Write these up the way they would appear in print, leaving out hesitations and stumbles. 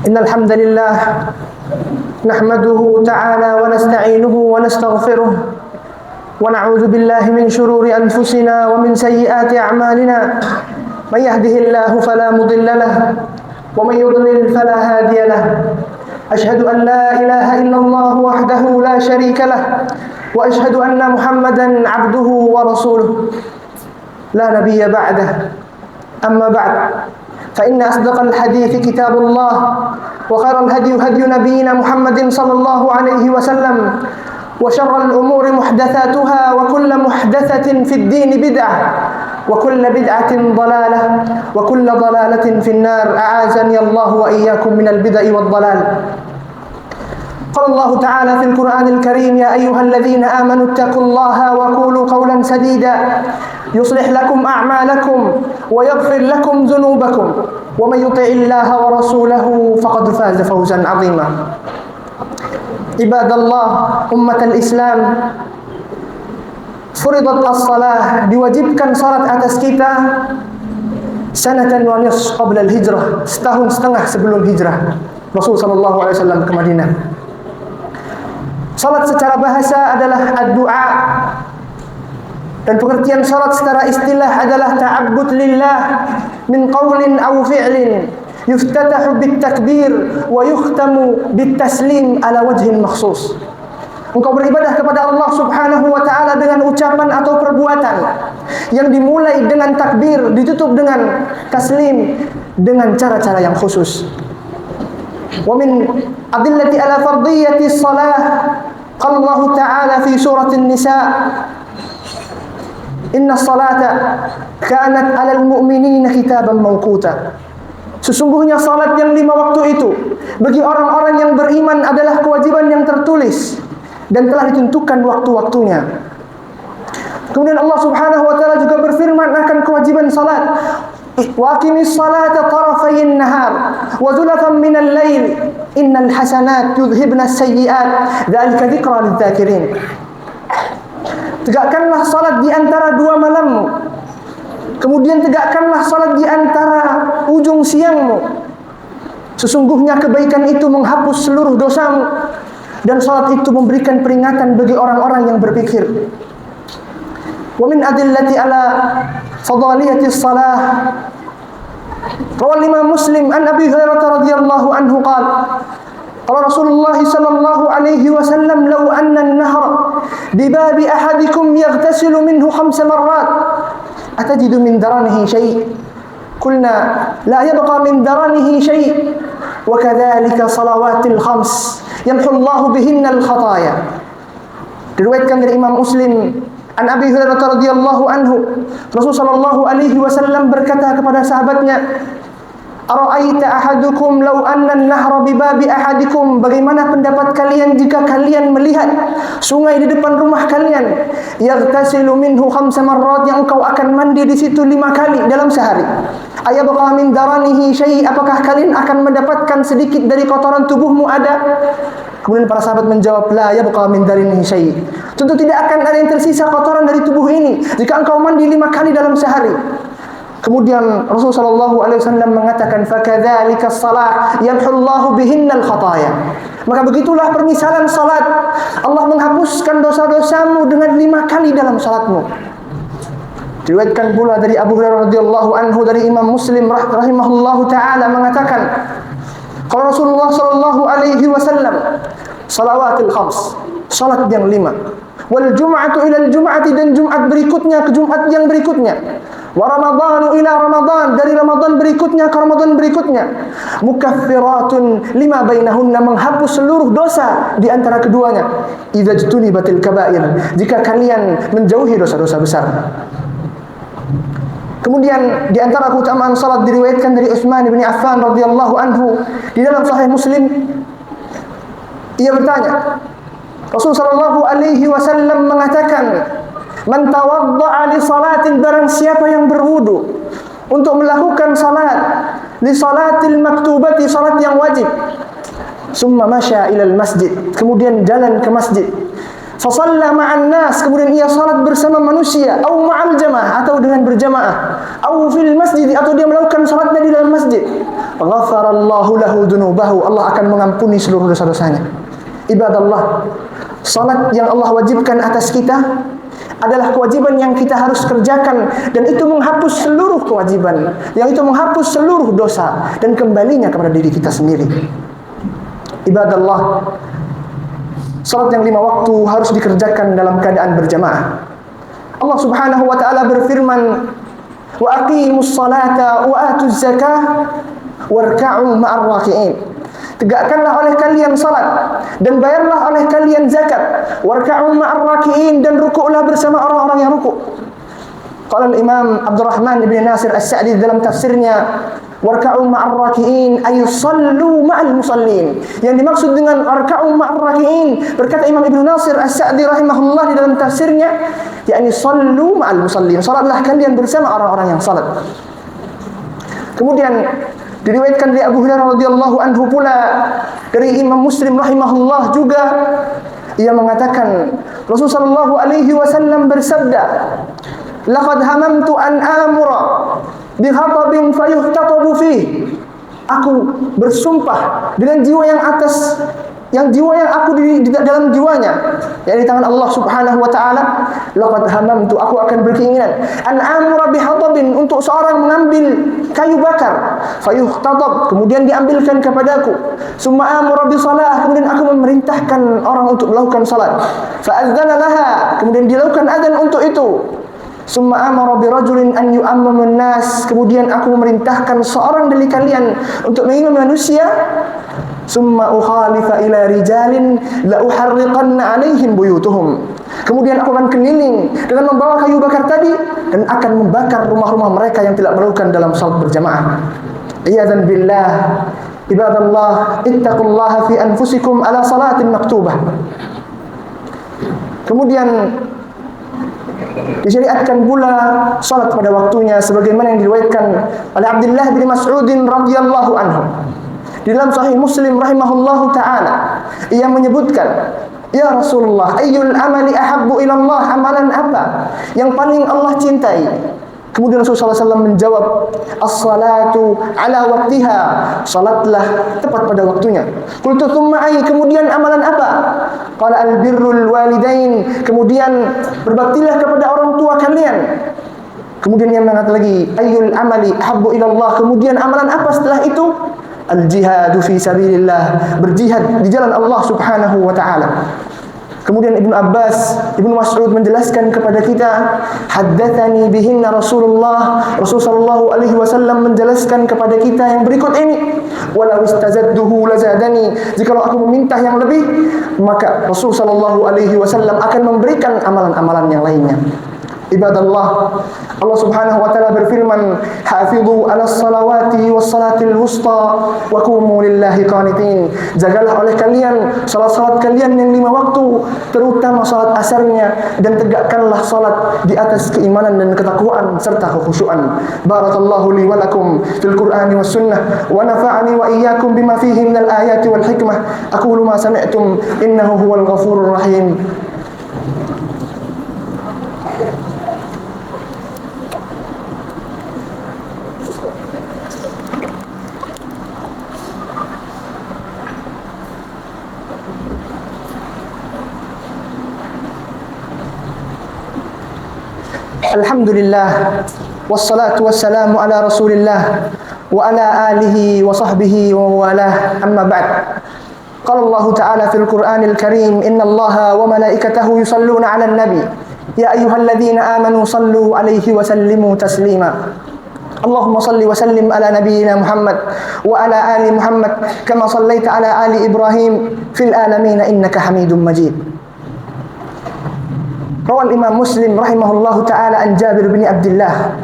Innal hamdalillah nahmaduhu ta'ala wa nasta'inuhu wa nastaghfiruh wa na'udzu billahi min shururi anfusina wa min sayyiati a'malina. May yahdihillahu fala mudilla lahu wa may yudlil fala hadiya lahu. Ashhadu an la ilaha illallah wahdahu la syarika lahu wa ashhadu anna Muhammadan 'abduhu wa rasuluh la nabiyya ba'dahu. Amma ba'd. فإن أصدق الحديث كتاب الله وخير الهدي هدي نبينا محمد صلى الله عليه وسلم وشر الأمور محدثاتها وكل محدثة في الدين بدعة وكل بدعة ضلالة وكل ضلالة في النار أعاذني الله وإياكم من البدع والضلال. قال الله تعالى في القرآن الكريم يا أيها الذين آمنوا اتقوا الله وقولوا قولا سديدا يصلح لكم أعمالكم ويغفر لكم ذنوبكم ومن يطع الله ورسوله فقد فاز فوزا عظيما. عباد الله أمة الإسلام, furidat as-salah, diwajibkan salat atas kita sanatan wa nisf qabla al-hijrah, setahun setengah sebelum hijrah Rasul sallallahu alaihi wasallam ke Madinah. Salat secara bahasa adalah ad-du'a, dan pengertian salat secara istilah adalah ta'abbud lillah min qawlin aw fi'lin yuftatahu bit takbir wa yukhtamu bit taslim ala wajhin makhsus. Engkau beribadah kepada Allah Subhanahu wa taala dengan ucapan atau perbuatan yang dimulai dengan takbir, ditutup dengan taslim, dengan cara-cara yang khusus. Wa min adillati ala fardiyati shalah qala Allah ta'ala fi surah An-Nisa inna salata kanat 'alal mu'minina kitaban mawquta. Sesungguhnya salat yang 5 waktu itu bagi orang-orang yang beriman adalah kewajiban yang tertulis dan telah ditentukan waktu-waktunya. Kemudian Allah Subhanahu wa taala juga berfirman akan kewajiban salat. Wa aqimis salata tarafayn nahar wa zulafan minal lail innal hasanat yudhhibna as-sayyi'at dzalika dzikra lidz-dzakirin. Tegakkanlah salat di antara 2 malammu, kemudian tegakkanlah salat di antara ujung siangmu. Sesungguhnya kebaikan itu menghapus seluruh dosamu, dan salat itu memberikan peringatan bagi orang-orang yang berpikir. Wa min adillati ala fadaliyati shalah rawal Imam Muslim an Abi Hurairah radhiyallahu anhu qala qala Rasulullah sallallahu alaihi wasallam law anna an-nahra bi babi ahadikum yaghtasilu minhu 5 marrat atajidu min daranihi shay' qulna la yabqa min daranihi shay' wa kadzalika salawatil 5 yamhu Allahu bihinna al-khataaya. Diriwayatkan dari Imam Muslim an Abi Hurairah radhiyallahu anhu, Rasul sallallahu alaihi wasallam berkata kepada sahabatnya, "Ara'aita ahadukum law anna an-nahra bi babi ahadikum?" Bagaimana pendapat kalian jika kalian melihat sungai di depan rumah kalian, yaghtasilu minhu 5 marrat, yang engkau akan mandi di situ 5 kali dalam sehari. Ayabqa min daranihi syai', apakah kalian akan mendapatkan sedikit dari kotoran tubuhmu ada? Kemudian para sahabat menjawab, la yabqa min darinihi syai'. Tentu tidak akan ada yang tersisa kotoran dari tubuh ini jika engkau mandi 5 kali dalam sehari. Kemudian Rasulullah sallallahu alaihi wasallam mengatakan, fakadzalika as-salah yamhullahu bihinnal khataaya. Maka begitulah permisalan salat. Allah menghapuskan dosa-dosamu dengan 5 kali dalam salatmu. Diriwayatkan pula dari Abu Hurairah radhiyallahu anhu dari Imam Muslim rahimahullahu taala mengatakan, kalau Rasulullah sallallahu alaihi wasallam salawatul 5, salat yang 5, wal jum'atu ila al jum'ati, dan Jumat berikutnya ke Jumat yang berikutnya, wa ramadhanu ila Ramadan, dari Ramadan berikutnya ke Ramadan berikutnya, mukaffiratun lima bainahunna, menghapus seluruh dosa di antara keduanya, idza jtunibatil kaba'ir, jika kalian menjauhi dosa-dosa besar. Kemudian di antara keutamaan salat diriwayatkan dari Utsman bin Affan radhiyallahu anhu di dalam Sahih Muslim, ia bertanya, Rasul sallallahu alaihi wasallam mengatakan, man tawadda'a li salatin, barang siapa yang berwudu untuk melakukan salat, li salatil maktubati, salat yang wajib, summa masya ilal masjid, kemudian jalan ke masjid, Fasalla ma'an nas, kemudian ia salat bersama manusia, au ma'al jamaah, atau dengan berjamaah, au fil masjid, atau dia melakukan salatnya di dalam masjid, ghafarallahu lahu dunubahu, Allah akan mengampuni seluruh dosa-dosanya. Ibadallah, salat yang Allah wajibkan atas kita adalah kewajiban yang kita harus kerjakan, dan itu menghapus seluruh kewajiban, yang itu menghapus seluruh dosa dan kembalinya kepada diri kita sendiri. Ibadallah, salat yang 5 waktu harus dikerjakan dalam keadaan berjamaah. Allah Subhanahu wa taala berfirman, "Wa aqimus salata wa atuz zakah warka'u ma'ar raki'in." Tegakkanlah oleh kalian salat dan bayarlah oleh kalian zakat. Warka'u ma'ar raki'in, dan rukuklah bersama orang-orang yang rukuk. Qala Imam Abdurrahman ibn Nasir As-Sa'di dalam tafsirnya, warka'u ma'ar raki'in ay sallu ma'al musallin. Yang dimaksud dengan warka'u ma'ar raki'in, berkata Imam Ibnu Nasir As-Sa'di rahimahullah di dalam tafsirnya, yakni sallu ma'al musallin, salatlah kalian bersama orang-orang yang salat. Kemudian diriwayatkan dari Abu Hurairah radhiyallahu anhu pula, dari Imam Muslim rahimahullah juga, ia mengatakan Rasulullah sallallahu alaihi wasallam bersabda, laqad hamamtu an amura bi khatabin fayuhtatabu fih. Aku bersumpah dengan jiwa yang atas, yang jiwa yang aku di dalam jiwanya, yang di tangan Allah Subhanahu wa taala, laqad hamamtu, aku akan berkeinginan, an amura bi hatabin, untuk seorang mengambil kayu bakar, fayuhtatab, kemudian diambilkan kepadaku, summa amura bi shalah, kemudian aku memerintahkan orang untuk melakukan salat, fa adzana laha, kemudian dilakukan adzan untuk itu, summa amara bi rajulin an yu'ammamun nas, kemudian aku memerintahkan seorang dari kalian untuk mengimami manusia, summa ukhalifa ila rijalin la uharriqanna alaihim buyutuhum, kemudian aku akan keliling dengan membawa kayu bakar tadi dan akan membakar rumah-rumah mereka yang tidak melakukan dalam salat berjamaah. Iyadzan billah. Ibadallah, ittaqullaha fi anfusikum ala salatin maktubah. Kemudian disyariatkan pula salat pada waktunya, sebagaimana yang diriwayatkan oleh Abdullah bin Mas'ud radhiyallahu anhu di dalam Sahih Muslim rahimahullahu taala. Ia menyebutkan, ya Rasulullah, ayyul amali ahabbu ila Allah, amalan apa yang paling Allah cintai? Kemudian Rasulullah SAW menjawab, as-salatu ala waktiha, salatlah tepat pada waktunya. Qultu thumma ay, kemudian amalan apa? Qala al-birrul walidain, kemudian berbaktilah kepada orang tua kalian. Kemudian yang mengatakan lagi, ayyul amali habbu ilallah, kemudian amalan apa setelah itu? Al-jihadu fi sabilillah, berjihad di jalan Allah Subhanahu wa taala. Kemudian Ibnu Abbas, Ibnu Mas'ud menjelaskan kepada kita, haddatsani bihinna Rasulullah sallallahu alaihi wasallam menjelaskan kepada kita yang berikut ini, walau istazadduhu lazadani, jika aku meminta yang lebih, maka Rasul sallallahu alaihi wasallam akan memberikan amalan-amalan yang lainnya. Ibadallah, Allah Subhanahu wa taala berfirman, "Hafidhu 'alas salawati was salatil wusta wa qumu lillahi qanitin." Jagalah oleh kalian salat-salat kalian yang 5 waktu, terutama salat asarnya, dan tegakkanlah salat di atas keimanan dan ketakwaan serta kekhusyuan. Barakallahu li wa lakum fil Qur'ani was sunnah wa nafa'ani wa iyyakum bima fihi minal ayati wal hikmah. Aqulu ma sami'tum, innahu huwal ghafurur rahim. Alhamdulillah, wassalatu wassalamu ala Rasulillah wa ala alihi wa sahbihi wa walah, amma ba'd. Qala Allah Ta'ala fil Qur'anil Karim, inna Allaha wa malaikatahu yusalluna 'alan nabi ya ayyuhalladzina amanu sallu 'alaihi wa sallimu taslima. Allahumma salli wa sallim ala nabiyyina Muhammad wa ala ali Muhammad kama sallaita ala ali Ibrahim fil alamin innaka Hamidum Majid. Rawal Imam Muslim rahimahullahu ta'ala an Jabir bin Abdullah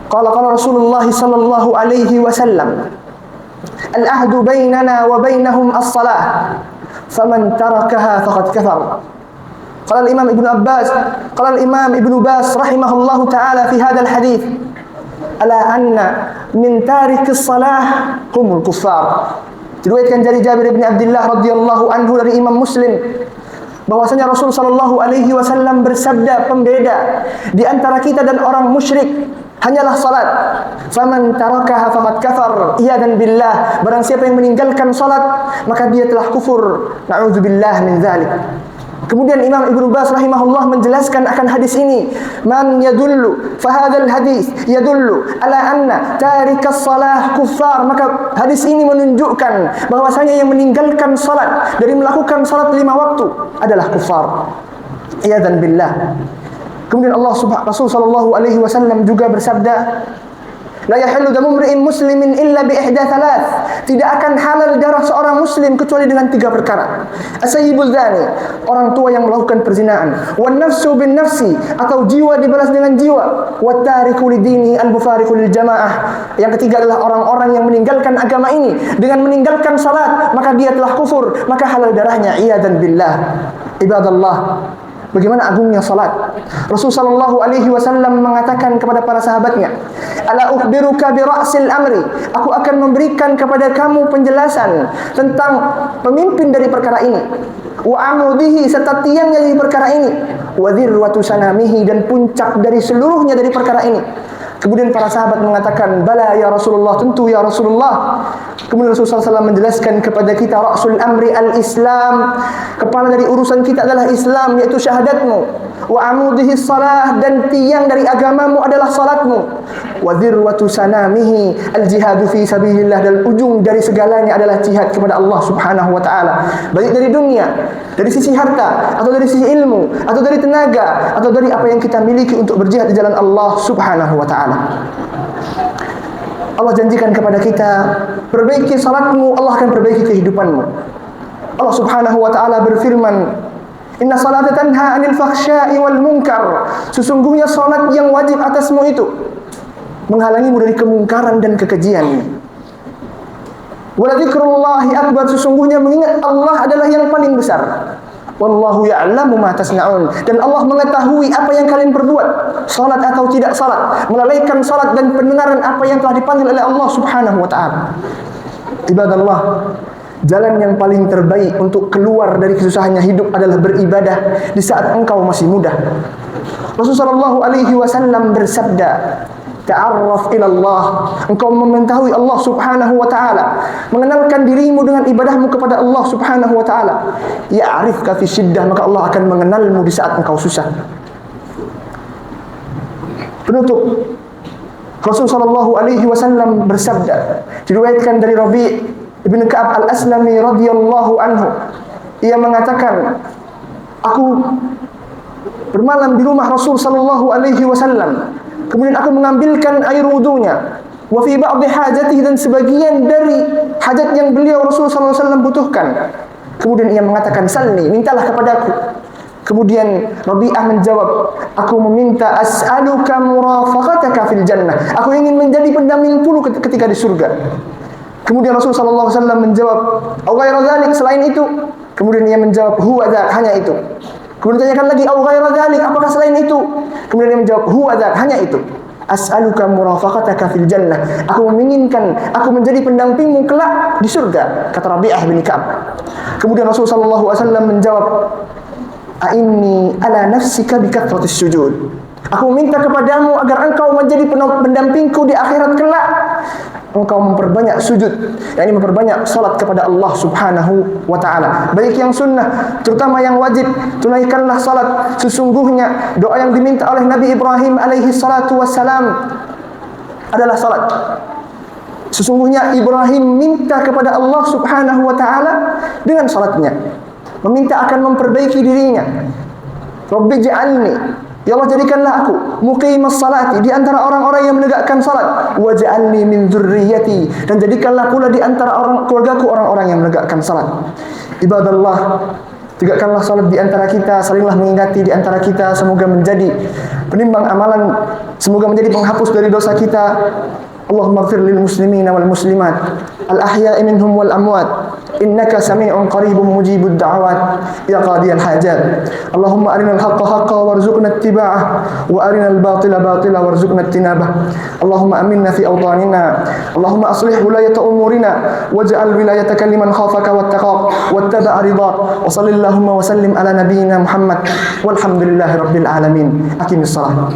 qala Rasulullah sallallahu alaihi wasallam, al-ahdu bainana wa bainahum as-salah faman tarakaha faqad kafar. Qala al-Imam Ibnu Abbas, qala al-Imam Ibnu Bas rahimahullahu ta'ala fi hadzal hadits, ala anna min tarikis salah humul kuffar. Diriwayatkan dari Jabir bin Abdullah radhiyallahu anhu dari Imam Muslim, bahwasanya Rasul sallallahu alaihi wasallam bersabda pembeda di antara kita dan orang musyrik hanyalah salat. Faman tarakaha faqad kafar. Iyadan billah, barang siapa yang meninggalkan salat maka dia telah kufur. Na'udzubillah min dzalik. Kemudian Imam Ibnu Baz rahimahullah menjelaskan akan hadis ini, man yadullu fa hadzal hadis yadullu ala anna tarikas salah kuffar. Maka hadis ini menunjukkan bahwasanya yang meninggalkan salat dari melakukan salat 5 waktu adalah kufar. Iyadzan billah. Kemudian Rasul sallallahu alaihi wasallam juga bersabda, la yahillu damu imri'in muslimin illa bi ihda thalath. Tidak akan halal darah seorang muslim kecuali dengan 3 perkara. As-sayyibul zani, orang tua yang melakukan perzinaan. Wan nafsu bin nafsi, atau jiwa dibalas dengan jiwa. Wat tariku lidini al-mufariqu lil jamaah. Yang ketiga adalah orang-orang yang meninggalkan agama ini dengan meninggalkan salat, maka dia telah kufur, maka halal darahnya. Iyadan billah. Ibadallah, bagaimana agungnya salat. Rasul sallallahu alaihi wasallam mengatakan kepada para sahabatnya, ala ukhbiruka bi ra'sil amri, aku akan memberikan kepada kamu penjelasan tentang pemimpin dari perkara ini, wa amudihi, serta tiangnya dari perkara ini, wa dzirwatu sanamihi, dan puncak dari seluruhnya dari perkara ini. Kemudian para sahabat mengatakan, bala ya Rasulullah, tentu ya Rasulullah. Kemudian Rasulullah SAW menjelaskan kepada kita, ra'sul amri al-Islam, kepala dari urusan kita adalah Islam, yaitu syahadatmu. Wa amudihi salah, dan tiang dari agamamu adalah salatmu. Wa dzirwatu sanamihi al-jihadu fi sabilillah, dan ujung dari segalanya adalah jihad kepada Allah Subhanahu wa taala. Baik dari dunia, dari sisi harta, atau dari sisi ilmu, atau dari tenaga, atau dari apa yang kita miliki untuk berjihad di jalan Allah Subhanahu wa taala. Allah janjikan kepada kita, perbaiki salatmu, Allah akan perbaiki kehidupanmu. Allah Subhanahu wa taala berfirman, inna salata tanha 'anil fakhsya'i wal munkar. Sesungguhnya salat yang wajib atasmu itu menghalangimu dari kemungkaran dan kekejian. Wa dzikrullahi akbar. Sesungguhnya mengingat Allah adalah yang paling besar. Wallahu ya'lamu ma tasna'un. Dan Allah mengetahui apa yang kalian perbuat, salat atau tidak salat, melalaikan salat dan pendengaran apa yang telah dipanggil oleh Allah Subhanahu wa taala. Ibadallah, jalan yang paling terbaik untuk keluar dari kesusahannya hidup adalah beribadah di saat engkau masih muda. Rasulullah sallallahu alaihi wasallam bersabda, ta'arraf ila Allah. Engkau mengetahui Allah Subhanahu wa taala, mengenalkan dirimu dengan ibadahmu kepada Allah Subhanahu wa taala. Ya'rifka fi syiddah, maka Allah akan mengenalmu di saat engkau susah. Penutup, Rasul sallallahu alaihi wasallam bersabda, diriwayatkan dari Rabi' ibn Ka'ab al-Aslami radhiyallahu anhu. Ia mengatakan, aku bermalam di rumah Rasul sallallahu alaihi wasallam. Kemudian aku mengambilkan air wudunya, wa fi ba'dhi hajatihi, dan sebagian dari hajat yang beliau Rasul sallallahu alaihi wasallam butuhkan. Kemudian ia mengatakan, salni, mintalah kepadaku. Kemudian Rabi'ah menjawab, aku meminta as'aluka murafaqataka fil jannah. Aku ingin menjadi pendampingmu ketika di surga. Kemudian Rasul sallallahu alaihi wasallam menjawab, au ghaira dzalik, selain itu. Kemudian ia menjawab, huwa dzak, hanya itu. Kemudian ditanyakan lagi, au ghaira dzalik, apakah selain itu? Kemudian dia menjawab, huwa dzak, hanya itu. As'aluka murafaqataka fil jannah. Aku menginginkan aku menjadi pendampingmu kelak di surga, kata Rabi'ah bin Ka'ab. Kemudian Rasul sallallahu alaihi wasallam menjawab, a'inni ala nafsika bi kathratis sujud. Aku minta kepadamu agar engkau menjadi pendampingku di akhirat kelak. Engkau memperbanyak sujud, yakni memperbanyak salat kepada Allah Subhanahu wa taala. Baik yang sunnah, terutama yang wajib, tunaikanlah salat. Sesungguhnya doa yang diminta oleh Nabi Ibrahim alaihi salatu wassalam adalah salat. Sesungguhnya Ibrahim minta kepada Allah Subhanahu wa taala dengan salatnya, meminta akan memperbaiki dirinya. Rabbi ij'alni, ya Allah jadikanlah aku muqimas salati, di antara orang-orang yang menegakkan salat, waj'alni min dzurriyyati, dan jadikanlah pula di antara keluargaku orang-orang yang menegakkan salat. Ibadallah, tegakkanlah salat di antara kita, salinglah mengingati di antara kita, semoga menjadi penimbang amalan, semoga menjadi penghapus dari dosa kita. اللهم اغفر للمسلمين والمسلمات الأحياء منهم والأموات إنك سميع قريب مجيب الدعوات يا قاضي الحاجات. اللهم أرنا الحق حقا وارزقنا اتباعه وأرنا الباطل باطلا وارزقنا اجتنابه. اللهم أمنا في أوطاننا، اللهم أصلح ولاية أمورنا واجعل ولايتك لمن خافك واتقاك واتبع رضاك. وصل اللهم وسلم على نبينا محمد والحمد لله رب العالمين. أقم الصلاة.